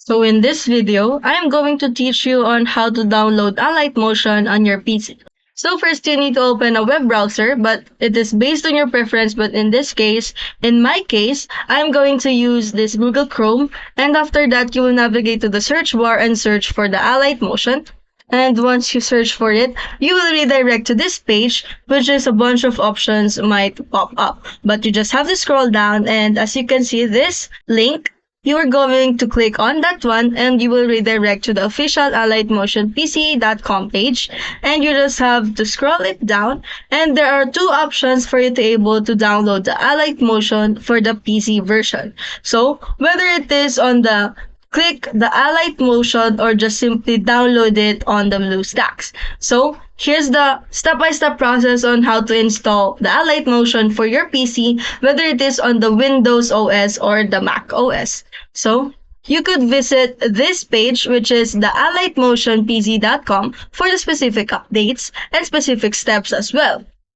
So in this video, I am going to teach you on how to download Alight Motion on your PC. So first you need to open a web browser, but it is based on your preference. But in my case, I'm going to use this Google Chrome. And after that, you will navigate to the search bar and search for the Alight Motion. And once you search for it, you will redirect to this page, which is a bunch of options might pop up. But you just have to scroll down, and as you can see, this link, you are going to click on that one and you will redirect to the official AlightMotionPC.com page, and you just have to scroll it down, and there are two options for you to able to download the Alight Motion for the PC version. So whether it is on the click the Alight Motion or just simply download it on the BlueStacks. So here's the step-by-step process on how to install the Alight Motion for your PC, whether it is on the Windows OS or the Mac OS. So you could visit this page, which is the AlightMotionPC.com, for the specific updates and specific steps as well.